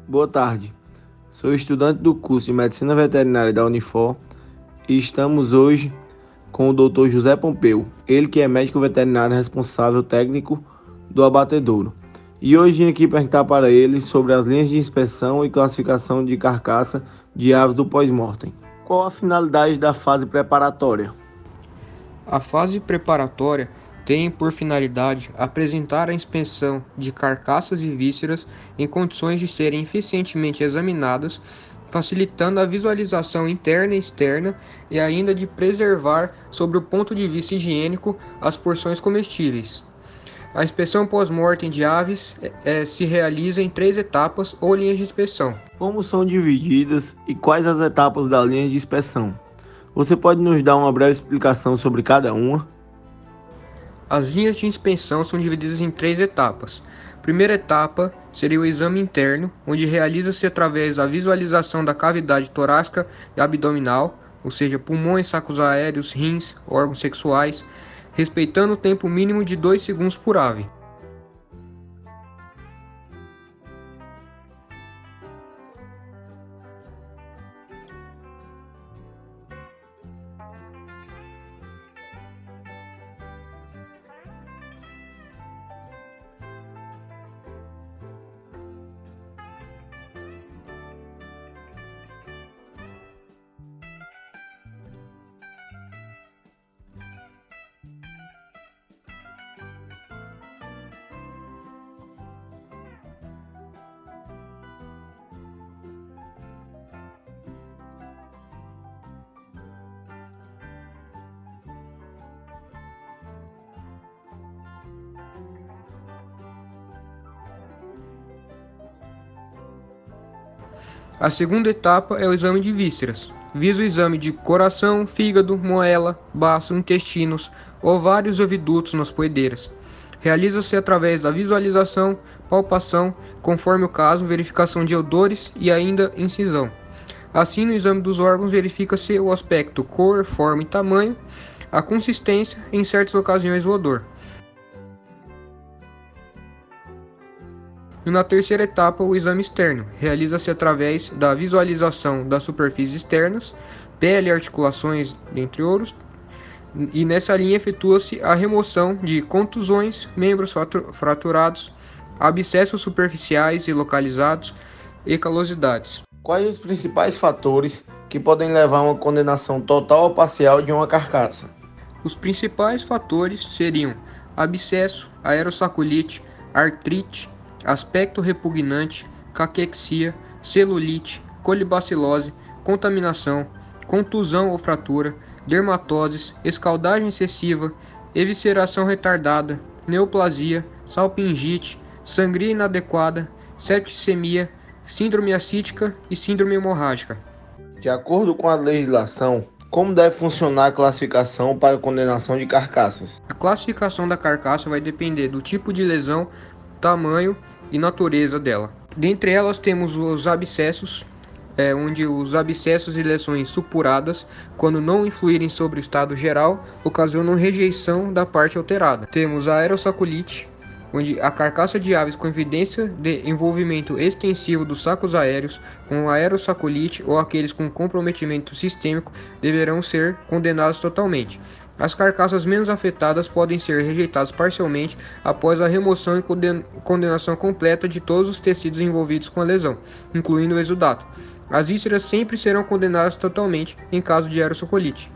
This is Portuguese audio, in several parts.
Boa tarde, sou estudante do curso de Medicina Veterinária da Unifor e estamos hoje com o Dr. José Pompeu, ele que é médico veterinário responsável técnico do abatedouro. E hoje vim aqui perguntar para ele sobre as linhas de inspeção e classificação de carcaça de aves do pós-mortem. Qual a finalidade da fase preparatória? A fase preparatória tem por finalidade apresentar a inspeção de carcaças e vísceras em condições de serem eficientemente examinadas, facilitando a visualização interna e externa e ainda de preservar, sobre o ponto de vista higiênico, as porções comestíveis. A inspeção pós-mortem de aves se realiza em 3 etapas ou linhas de inspeção. Como são divididas e quais as etapas da linha de inspeção? Você pode nos dar uma breve explicação sobre cada uma? As linhas de inspeção são divididas em 3 etapas. A primeira etapa seria o exame interno, onde realiza-se através da visualização da cavidade torácica e abdominal, ou seja, pulmões, sacos aéreos, rins, órgãos sexuais, respeitando o tempo mínimo de 2 segundos por ave. A segunda etapa é o exame de vísceras. Visa o exame de coração, fígado, moela, baço, intestinos, ovários e ovidutos nas poedeiras. Realiza-se através da visualização, palpação, conforme o caso, verificação de odores e ainda incisão. Assim, no exame dos órgãos, verifica-se o aspecto, cor, forma e tamanho, a consistência e, em certas ocasiões, o odor. E na terceira etapa, o exame externo. Realiza-se através da visualização das superfícies externas, pele, articulações, entre outros, e nessa linha efetua-se a remoção de contusões, membros fraturados, abscessos superficiais e localizados e calosidades. Quais os principais fatores que podem levar a uma condenação total ou parcial de uma carcaça? Os principais fatores seriam abscesso, aerossaculite, artrite, aspecto repugnante, caquexia, celulite, colibacilose, contaminação, contusão ou fratura, dermatoses, escaldagem excessiva, evisceração retardada, neoplasia, salpingite, sangria inadequada, septicemia, síndrome ascítica e síndrome hemorrágica. De acordo com a legislação, como deve funcionar a classificação para condenação de carcaças? A classificação da carcaça vai depender do tipo de lesão, tamanho e natureza dela. Dentre elas temos os abscessos, onde os abscessos e lesões supuradas, quando não influírem sobre o estado geral, ocasionam rejeição da parte alterada. Temos a aerossaculite, onde a carcaça de aves com evidência de envolvimento extensivo dos sacos aéreos com aerossaculite ou aqueles com comprometimento sistêmico deverão ser condenados totalmente. As carcaças menos afetadas podem ser rejeitadas parcialmente após a remoção e condenação completa de todos os tecidos envolvidos com a lesão, incluindo o exudato. As vísceras sempre serão condenadas totalmente em caso de aerossaculite.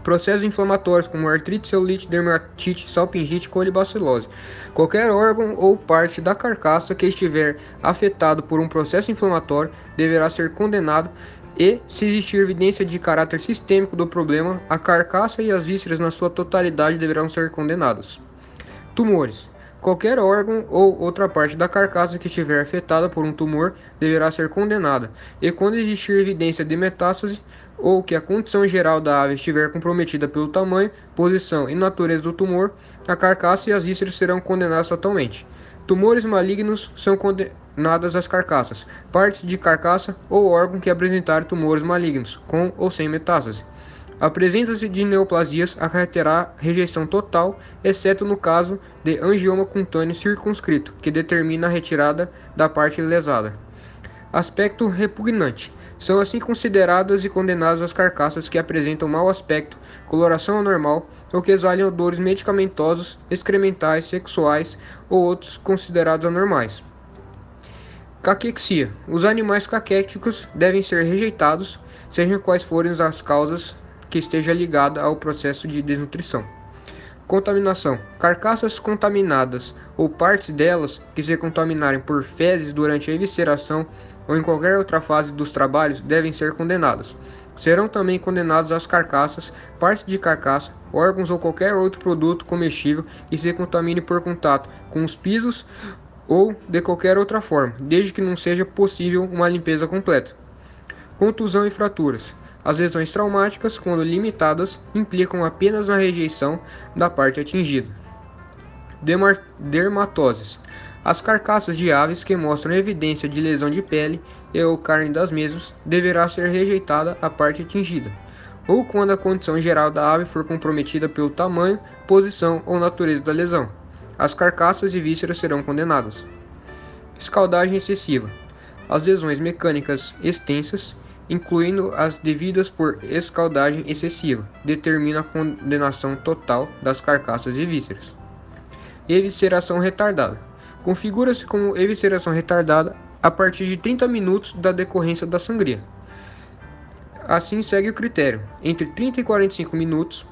Processos inflamatórios como artrite, celulite, dermatite, salpingite, colibacilose. Qualquer órgão ou parte da carcaça que estiver afetado por um processo inflamatório deverá ser condenado e, se existir evidência de caráter sistêmico do problema, a carcaça e as vísceras na sua totalidade deverão ser condenadas. Tumores. Qualquer órgão ou outra parte da carcaça que estiver afetada por um tumor deverá ser condenada, e quando existir evidência de metástase ou que a condição geral da ave estiver comprometida pelo tamanho, posição e natureza do tumor, a carcaça e as vísceras serão condenadas totalmente. Tumores malignos são condenadas as carcaças, partes de carcaça ou órgão que apresentarem tumores malignos, com ou sem metástase. A presença de neoplasias acarreterá rejeição total, exceto no caso de angioma cutâneo circunscrito, que determina a retirada da parte lesada. Aspecto repugnante. São assim consideradas e condenadas as carcaças que apresentam mau aspecto, coloração anormal ou que exalem odores medicamentosos, excrementais, sexuais ou outros considerados anormais. Caquexia. Os animais caquéticos devem ser rejeitados, sejam quais forem as causas que esteja ligada ao processo de desnutrição. Contaminação. Carcaças contaminadas ou partes delas que se contaminarem por fezes durante a evisceração ou em qualquer outra fase dos trabalhos devem ser condenadas. Serão também condenados as carcaças, partes de carcaça, órgãos ou qualquer outro produto comestível que se contamine por contato com os pisos ou de qualquer outra forma, desde que não seja possível uma limpeza completa. Contusão e fraturas. As lesões traumáticas, quando limitadas, implicam apenas na rejeição da parte atingida. Dermatoses. As carcaças de aves que mostram evidência de lesão de pele e ou carne das mesmas deverá ser rejeitada a parte atingida, ou quando a condição geral da ave for comprometida pelo tamanho, posição ou natureza da lesão. As carcaças e vísceras serão condenadas. Escaldagem excessiva. As lesões mecânicas extensas, incluindo as devidas por escaldagem excessiva, determinam a condenação total das carcaças e vísceras. Evisceração retardada. Configura-se como evisceração retardada a partir de 30 minutos da decorrência da sangria. Assim segue o critério: entre 30 e 45 minutos,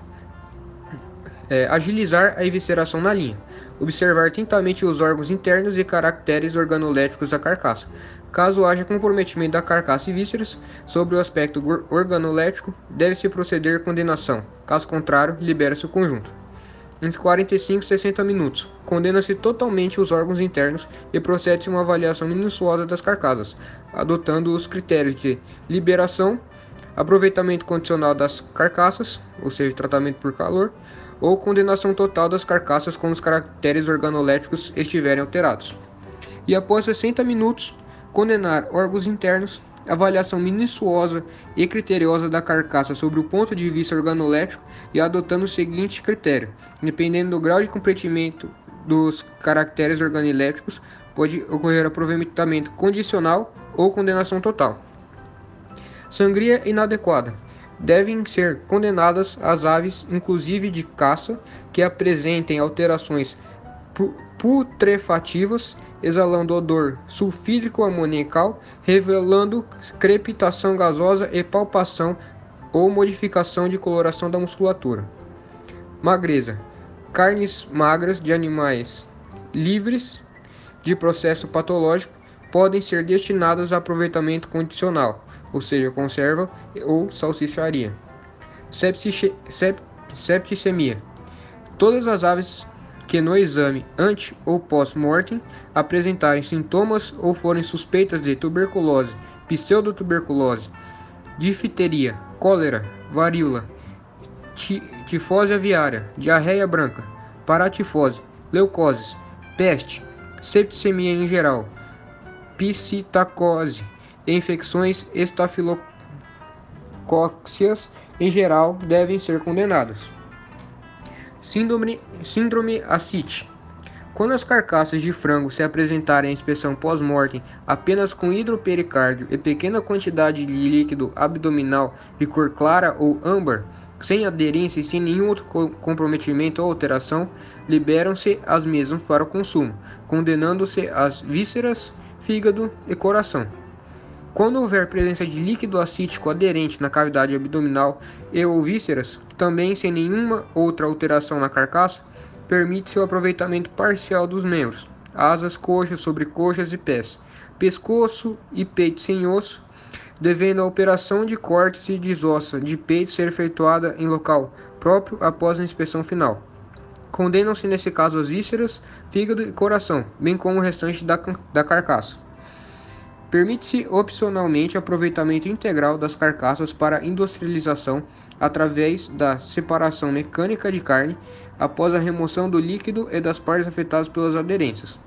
agilizar a evisceração na linha. Observar atentamente os órgãos internos e caracteres organoléticos da carcaça. Caso haja comprometimento da carcaça e vísceras sobre o aspecto organolético, deve-se proceder condenação. Caso contrário, libera-se o conjunto. Entre 45 e 60 minutos, condena-se totalmente os órgãos internos e procede-se uma avaliação minuciosa das carcaças, adotando os critérios de liberação, aproveitamento condicional das carcaças, ou seja, tratamento por calor, ou condenação total das carcaças quando os caracteres organoléticos estiverem alterados. E após 60 minutos, condenar órgãos internos, avaliação minuciosa e criteriosa da carcaça sobre o ponto de vista organolético e adotando o seguinte critério: dependendo do grau de comprometimento dos caracteres organoléticos, pode ocorrer aproveitamento condicional ou condenação total. Sangria inadequada. Devem ser condenadas as aves, inclusive de caça, que apresentem alterações putrefativas, exalando odor sulfídrico amoniacal, revelando crepitação gasosa e palpação ou modificação de coloração da musculatura. Magreza. Carnes magras de animais livres de processo patológico podem ser destinadas a aproveitamento condicional, ou seja, conserva ou salsicharia. Septicemia. Todas as aves que no exame ante ou pós-mortem apresentarem sintomas ou forem suspeitas de tuberculose, pseudotuberculose, difteria, cólera, varíola, tifose aviária, diarreia branca, paratifose, leucoses, peste, septicemia em geral, psitacose e infecções estafilocóccicas em geral devem ser condenadas. Síndrome ascite. Quando as carcaças de frango se apresentarem à inspeção pós-mortem apenas com hidropericárdio e pequena quantidade de líquido abdominal de cor clara ou âmbar, sem aderência e sem nenhum outro comprometimento ou alteração, liberam-se as mesmas para o consumo, condenando-se as vísceras, fígado e coração. Quando houver presença de líquido acítico aderente na cavidade abdominal e ou vísceras, também sem nenhuma outra alteração na carcaça, permite-se o aproveitamento parcial dos membros, asas, coxas, sobrecoxas e pés, pescoço e peito sem osso, devendo a operação de corte e desossa de peito ser efetuada em local próprio após a inspeção final. Condenam-se nesse caso as vísceras, fígado e coração, bem como o restante da carcaça. Permite-se opcionalmente aproveitamento integral das carcaças para industrialização através da separação mecânica de carne após a remoção do líquido e das partes afetadas pelas aderências.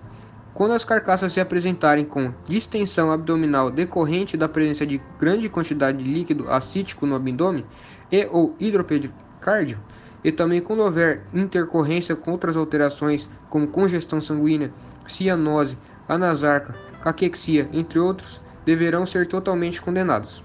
Quando as carcaças se apresentarem com distensão abdominal decorrente da presença de grande quantidade de líquido acítico no abdômen e ou hidropericárdio, e também quando houver intercorrência com outras alterações como congestão sanguínea, cianose, anasarca, caquexia, entre outros, deverão ser totalmente condenadas.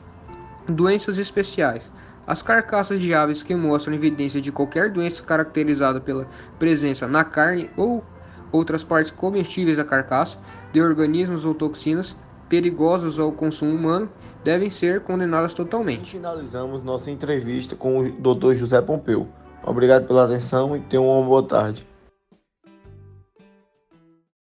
Doenças especiais. As carcaças de aves que mostram evidência de qualquer doença caracterizada pela presença na carne ou outras partes comestíveis da carcaça de organismos ou toxinas perigosos ao consumo humano devem ser condenadas totalmente. Assim finalizamos nossa entrevista com o Dr. José Pompeu. Obrigado pela atenção e tenham uma boa tarde.